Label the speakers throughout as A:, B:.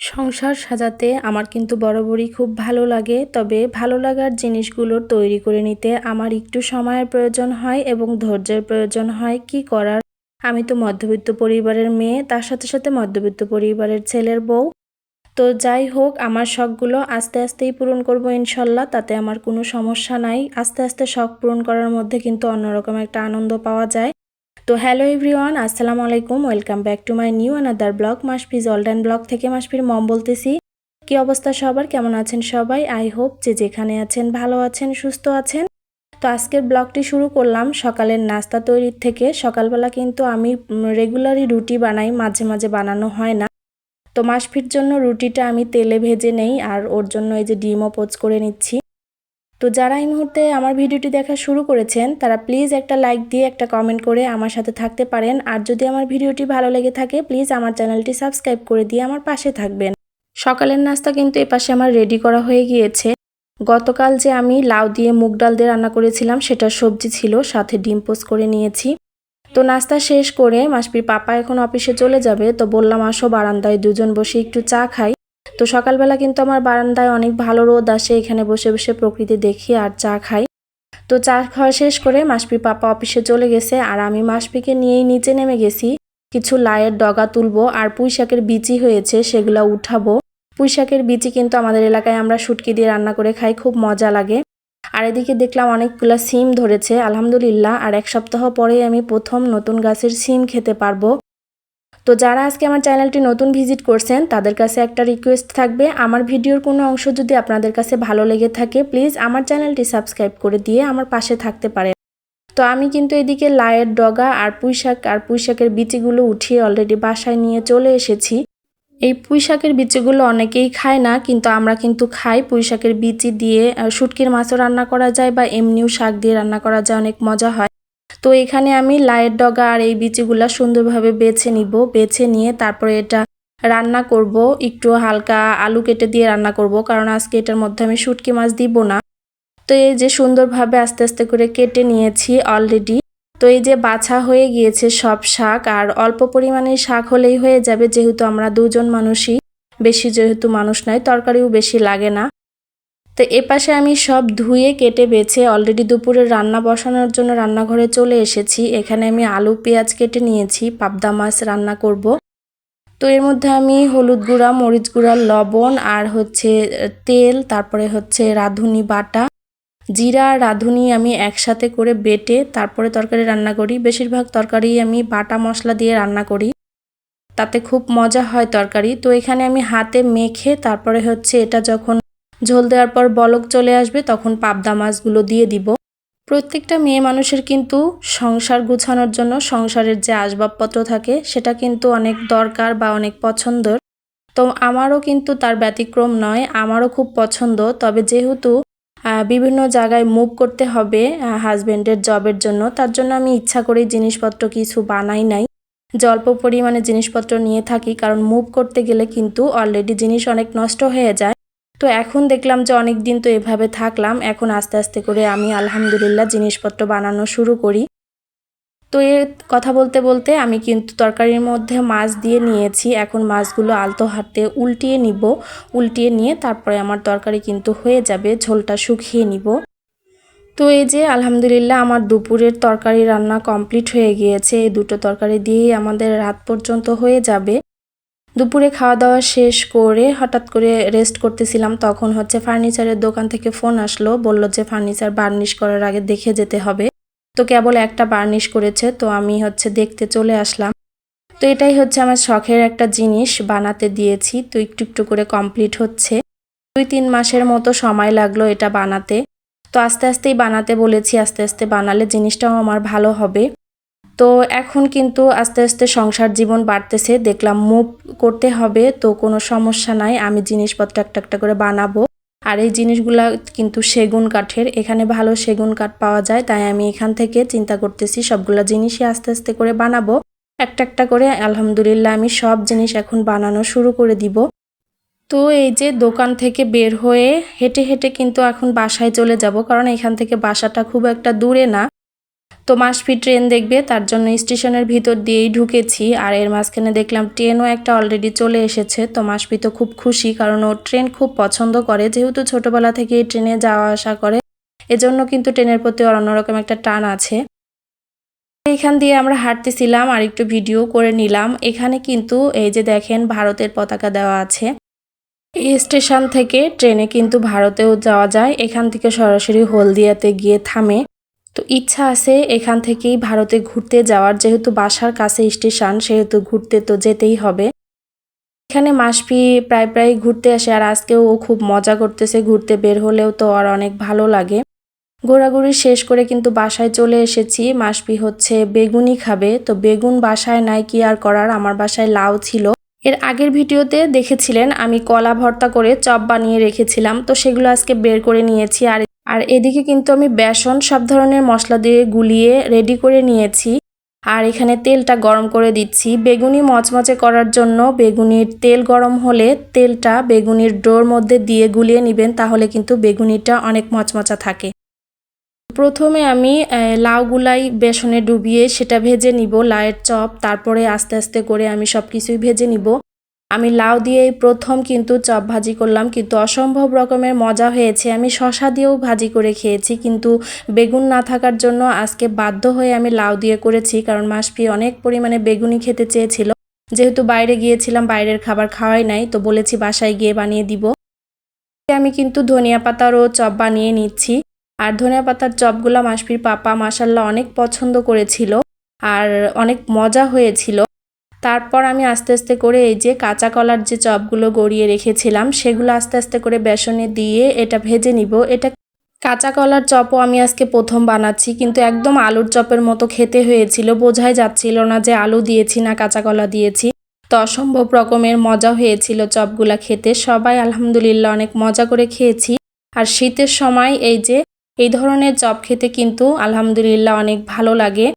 A: সংসার সাজাতে আমার কিন্তু বরাবরই খুব ভালো লাগে, তবে ভালো লাগার জিনিসগুলো তৈরি করে নিতে আমার একটু সময়ের প্রয়োজন হয় এবং ধৈর্যের প্রয়োজন হয়। কি করার, আমি তো মধ্যবিত্ত পরিবারের মেয়ে, তার সাথে সাথে মধ্যবিত্ত পরিবারের ছেলের বউ। তো যাই হোক, আমার শখগুলো আস্তে আস্তেই পূরণ করব ইনশাল্লাহ, তাতে আমার কোনো সমস্যা নাই। আস্তে আস্তে শখ পূরণ করার মধ্যে কিন্তু অন্যরকম একটা আনন্দ পাওয়া যায়। তো হ্যালো এভরিওয়ান, আসসালামু আলাইকুম, welcome back to my new another blog. মাসফিজ অল্ড ব্লগ থেকে মাসফির মম বলতেছি। কি অবস্থা সবার, কেমন আছেন সবাই? আই হোপ যে যেখানে আছেন ভালো আছেন, সুস্থ আছেন। তো আজকের ব্লগটি শুরু করলাম সকালের নাস্তা তৈরির থেকে। সকালবেলা কিন্তু আমি রেগুলারই রুটি বানাই, মাঝে মাঝে বানানো হয় না। তো মাসফির জন্য রুটিটা আমি তেলে ভেজে নেই, আর ওর জন্য এই যে ডিমও পোচ করে নিচ্ছি। তো যারা এই মুহূর্তে আমার ভিডিওটি দেখা শুরু করেছেন তারা প্লিজ একটা লাইক দিয়ে একটা কমেন্ট করে আমার সাথে থাকতে পারেন। আর যদি আমার ভিডিওটি ভালো লেগে থাকে প্লিজ আমার চ্যানেলটি সাবস্ক্রাইব করে দিয়ে আমার পাশে থাকবেন। সকালের নাস্তা কিন্তু এপাশে আমার রেডি করা হয়ে গিয়েছে। গতকাল যে আমি লাউ দিয়ে মুগ ডাল দিয়ে রান্না করেছিলাম সেটা সবজি ছিল, সাথে ডিম পোস্ট করে নিয়েছি। তো নাস্তা শেষ করে মাসপির পাপা এখন অফিসে চলে যাবে, তো বললাম আসো বারান্দায় দুজন বসে একটু চা খাই। তো সকালবেলা কিন্তু আমার বারান্দায় অনেক ভালো রোদ আসে, এখানে বসে বসে প্রকৃতি দেখি আর চা খাই। তো চা খাওয়া শেষ করে মাসপির পাপা অফিসে চলে গেছে, আর আমি মাসপিকে নিয়েই নিচে নেমে গেছি। কিছু লাউয়ের ডগা তুলবো আর পুঁই শাকের বিচি হয়েছে সেগুলো উঠাবো। পুঁই শাকের বিচি কিন্তু আমাদের এলাকায় আমরা শুটকি দিয়ে রান্না করে খাই, খুব মজা লাগে। আর এদিকে দেখলাম অনেকগুলো সিম ধরেছে আলহামদুলিল্লাহ, আর এক সপ্তাহ পরে আমি প্রথম নতুন গাছের সিম খেতে পারবো। তো যারা আজকে আমার চ্যানেলটি নতুন ভিজিট করছেন তাদের কাছে একটা রিকোয়েস্ট থাকবে, আমার ভিডিওর কোনো অংশ যদি আপনাদের কাছে ভালো লেগে থাকে প্লিজ আমার চ্যানেলটি সাবস্ক্রাইব করে দিয়ে আমার পাশে থাকতে পারেন। তো আমি কিন্তু এদিকে লাউয়ের ডগা আর পুঁই শাকের বিচিগুলো উঠিয়ে অলরেডি বাসায় নিয়ে চলে এসেছি। এই পুঁই শাকের বিচিগুলো অনেকেই খায় না, কিন্তু আমরা কিন্তু খাই। পুঁই শাকের বিচি দিয়ে শুটকির মাছও রান্না করা যায় বা এমনিও শাক দিয়ে রান্না করা যায়, অনেক মজা হয়। তো এখানে আমি লাউয়ের ডগা আর এই বিচিগুলা সুন্দরভাবে বেছে নিব, বেছে নিয়ে তারপরে এটা রান্না করব। একটু হালকা আলু কেটে দিয়ে রান্না করব, কারণ আজকে এটার মধ্যে আমি শুটকি মাছ দিব না। তো এই যে সুন্দরভাবে আস্তে আস্তে করে কেটে নিয়েছি অলরেডি। তো এই যে বাছা হয়ে গিয়েছে সব শাক, আর অল্প পরিমাণে শাক হলেই হয়ে যাবে, যেহেতু আমরা দুজন মানুষই, বেশি যেহেতু মানুষ নয়, তরকারিও বেশি লাগে না। তো এপাশে আমি সব ধুয়ে কেটে বেছে অলরেডি দুপুরের রান্না বসানোর জন্য রান্নাঘরে চলে এসেছি। এখানে আমি আলু পেঁয়াজ কেটে নিয়েছি, পাবদা মাছ রান্না করব। তো এর মধ্যে আমি হলুদ গুঁড়া, মরিচ গুঁড়া, লবণ আর হচ্ছে তেল, তারপরে হচ্ছে রাঁধুনি বাটা, জিরা আর রাঁধুনি আমি একসাথে করে বেটে তারপরে তরকারি রান্না করি। বেশিরভাগ তরকারি আমি বাটা মশলা দিয়ে রান্না করি, তাতে খুব মজা হয় তরকারি। তো এখানে আমি হাতে মেখে তারপরে হচ্ছে এটা যখন ঝোল দেওয়ার পর বলক চলে আসবে তখন পাবদা মাছগুলো দিয়ে দিব। প্রত্যেকটা মেয়ে মানুষের কিন্তু সংসার গুছানোর জন্য সংসারের যে আসবাবপত্র থাকে সেটা কিন্তু অনেক দরকার বা অনেক পছন্দের। তো আমারও কিন্তু তার ব্যতিক্রম নয়, আমারও খুব পছন্দ। তবে যেহেতু বিভিন্ন জায়গায় মুভ করতে হবে হাজবেন্ডের জবের জন্য, তার জন্য আমি ইচ্ছা করেই জিনিসপত্র কিছু বানাই নাই, যে অল্প পরিমাণে জিনিসপত্র নিয়ে থাকি, কারণ মুভ করতে গেলে কিন্তু অলরেডি জিনিস অনেক নষ্ট হয়ে যায়। তো এখন দেখলাম যে অনেক দিন তো এভাবে থাকলাম, এখন আস্তে আস্তে করে আমি আলহামদুলিল্লাহ জিনিসপত্র বানানো শুরু করি। তো এর কথা বলতে বলতে আমি কিন্তু তরকারির মধ্যে মাছ দিয়ে নিয়েছি, এখন মাছগুলো আলতো হাতে উল্টিয়ে নিব। উল্টিয়ে নিয়ে তারপরে আমার তরকারি কিন্তু হয়ে যাবে, ঝোলটা শুকিয়ে নিব। তো এই যে আলহামদুলিল্লাহ আমার দুপুরের তরকারি রান্না কমপ্লিট হয়ে গিয়েছে। এই দুটো তরকারি দিয়েই আমাদের রাত পর্যন্ত হয়ে যাবে। দুপুরে খাওয়া দাওয়া শেষ করে হঠাৎ করে রেস্ট করতেছিলাম, তখন হচ্ছে ফার্নিচারের দোকান থেকে ফোন আসলো, বলল যে ফার্নিচার বার্নিশ করার আগে দেখে যেতে হবে। তো কেবল একটা বার্নিশ করেছে, তো আমি হচ্ছে দেখতে চলে আসলাম। তো এটাই হচ্ছে আমার শখের একটা জিনিস, বানাতে দিয়েছি। তো একটু একটু করে কমপ্লিট হচ্ছে। 2-3 মাসের মতো সময় লাগলো এটা বানাতে। তো আস্তে আস্তেই বানাতে বলেছি, আস্তে আস্তে বানালে জিনিসটাও আমার ভালো হবে। তো এখন কিন্তু আস্তে আস্তে সংসার জীবন বাড়তেছে, দেখলাম মুভ করতে হবে, তো কোনো সমস্যা নাই, আমি জিনিসপত্র একটা একটা করে বানাবো। আর এই জিনিসগুলা কিন্তু সেগুন কাঠের, এখানে ভালো সেগুন কাঠ পাওয়া যায়, তাই আমি এখান থেকে চিন্তা করতেছি সবগুলা জিনিসই আস্তে আস্তে করে বানাবো। একটা একটা করে আলহামদুলিল্লাহ আমি সব জিনিস এখন বানানো শুরু করে দিব। তো এই যে দোকান থেকে বের হয়ে হেঁটে হেঁটে কিন্তু এখন বাসায় চলে যাব, কারণ এখান থেকে বাসাটা খুব একটা দূরে না। তো মাসফি ট্রেন দেখবে, তার জন্য স্টেশনের ভিতর দিয়েই ঢুকেছি। আর এর মাঝখানে দেখলাম ট্রেনও একটা অলরেডি চলে এসেছে। তো মাসফি তো খুব খুশি, কারণ ও ট্রেন খুব পছন্দ করে, যেহেতু ছোটবেলা থেকেই ট্রেনে যাওয়া আসা করে, এজন্য কিন্তু ট্রেনের প্রতি ওর অন্যরকম একটা টান আছে। এখান দিয়ে আমরা হাঁটতেছিলাম আর একটু ভিডিও করে নিলাম। এখানে কিন্তু এই যে দেখেন ভারতের পতাকা দেওয়া আছে। এই স্টেশন থেকে ট্রেনে কিন্তু ভারতেও যাওয়া যায়, এখান থেকে সরাসরি হলদিয়াতে গিয়ে থামে। তো ইচ্ছা আছে এখান থেকেই ভারতে ঘুরতে যাওয়ার, যেহেতু বাসার কাছে স্টেশন, সেহেতু ঘুরতে তো যেতেই হবে। এখানে মাসফি প্রায় ঘুরতে আসে, আর আজকেও ও খুব মজা করতেছে। ঘুরতে বের হলেও তো আর অনেক ভালো লাগে। ঘোরাঘুরি শেষ করে কিন্তু বাসায় চলে এসেছি। মাসফি হচ্ছে বেগুনি খাবে, তো বেগুন বাসায় নাই, কি আর করার, আমার বাসায় লাউ ছিল। এর আগের ভিডিওতে দেখেছিলেন আমি কলা ভর্তা করে চপ বানিয়ে রেখেছিলাম, তো সেগুলো আজকে বের করে নিয়েছি। আর এদিকে কিন্তু আমি বেসন সব ধরনের মশলা দিয়ে গুলিয়ে রেডি করে নিয়েছি। আর এখানে তেলটা গরম করে দিচ্ছি বেগুনি মচমচে করার জন্য। বেগুনির তেল গরম হলে তেলটা বেগুনির ডোর মধ্যে দিয়ে গুলিয়ে নেবেন, তাহলে কিন্তু বেগুনিটা অনেক মচমচা থাকে। প্রথমে আমি লাউগুলাই বেসনে ডুবিয়ে সেটা ভেজে নিব, লাউয়ের চপ। তারপরে আস্তে আস্তে করে আমি সব কিছুই ভেজে নিব। আমি লাউ দিয়েই প্রথম কিন্তু চপ ভাজি করলাম, কিন্তু অসম্ভব রকমের মজা হয়েছে। আমি শসা দিয়েও ভাজি করে খেয়েছি, কিন্তু বেগুন না থাকার জন্য আজকে বাধ্য হয়ে আমি লাউ দিয়ে করেছি, কারণ মাসফি অনেক পরিমাণে বেগুনি খেতে চেয়েছিল। যেহেতু বাইরে গিয়েছিলাম, বাইরের খাবার খাওয়াই নাই, তো বলেছি বাসায় গিয়ে বানিয়ে দিব। আমি কিন্তু ধনিয়া পাতারও চপ বানিয়ে নিচ্ছি। আর ধনিয়া পাতার চপগুলো মাসফির পাপা মাশাল্লাহ অনেক পছন্দ করেছিল, আর অনেক মজা হয়েছিল। তারপর আমি আস্তে আস্তে করে এই যে কাঁচা কলার যে চপগুলো গড়িয়ে রেখেছিলাম, সেগুলো আস্তে আস্তে করে বেসনে দিয়ে এটা ভেজে নিব। এটা কাঁচা কলার চপও আমি আজকে প্রথম বানাচ্ছি, কিন্তু একদম আলুর চপের মতো খেতে হয়েছিল, বোঝাই যাচ্ছিল না যে আলু দিয়েছি না কাঁচা কলা দিয়েছি। তো অসম্ভব রকমের মজা হয়েছিল চপগুলা খেতে। সবাই আলহামদুলিল্লাহ অনেক মজা করে খেয়েছি। আর শীতের সময় এই ধরনের চপ খেতে কিন্তু আলহামদুলিল্লাহ অনেক ভালো লাগে।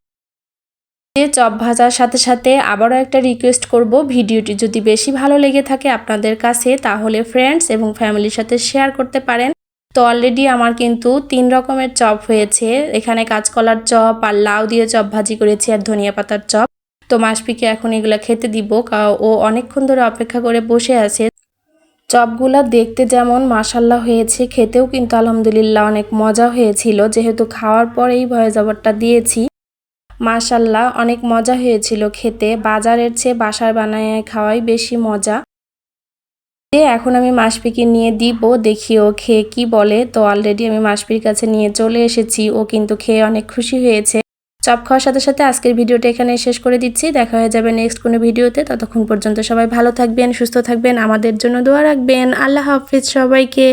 A: চপ ভাজার সাথে সাথে আবারও একটা রিকোয়েস্ট করব, ভিডিওটি যদি বেশি ভালো লেগে থাকে আপনাদের কাছে, তাহলে ফ্রেন্ডস এবং ফ্যামিলির সাথে শেয়ার করতে পারেন। তো অলরেডি আমার কিন্তু 3 রকমের চপ হয়েছে। এখানে কাঁচকলার চপ, আর লাউ দিয়ে চপ ভাজি করেছি, আর ধনিয়া পাতার চপ। তো মাসফিকে এখন এগুলা খেতে দিব, ও অনেকক্ষণ ধরে অপেক্ষা করে বসে আছে। চপগুলা দেখতে যেমন মাশাল্লাহ হয়েছে, খেতেও কিন্তু আলহামদুলিল্লাহ অনেক মজা হয়েছিল। যেহেতু খাওয়ার পরেই ভয়েস ওভারটা দিয়েছি, মাশাল্লাহ অনেক মজা হয়েছিল খেতে। বাজারের চেয়ে বাসায় বানায় খাওয়াই বেশি মজা। এখন আমি মাসফিকে নিয়ে দিব, দেখি ও খেয়ে কি বলে। তো অলরেডি আমি মাসফির কাছে নিয়ে চলে এসেছি, ও কিন্তু খেয়ে অনেক খুশি হয়েছে। চপ খাওয়ার সাথে সাথে আজকের ভিডিওটা এখানে শেষ করে দিচ্ছি। দেখা হয়ে যাবে নেক্সট কোনো ভিডিওতে। ততক্ষণ পর্যন্ত সবাই ভালো থাকবেন, সুস্থ থাকবেন, আমাদের জন্য দোয়া রাখবেন। আল্লাহ হাফিজ সবাইকে।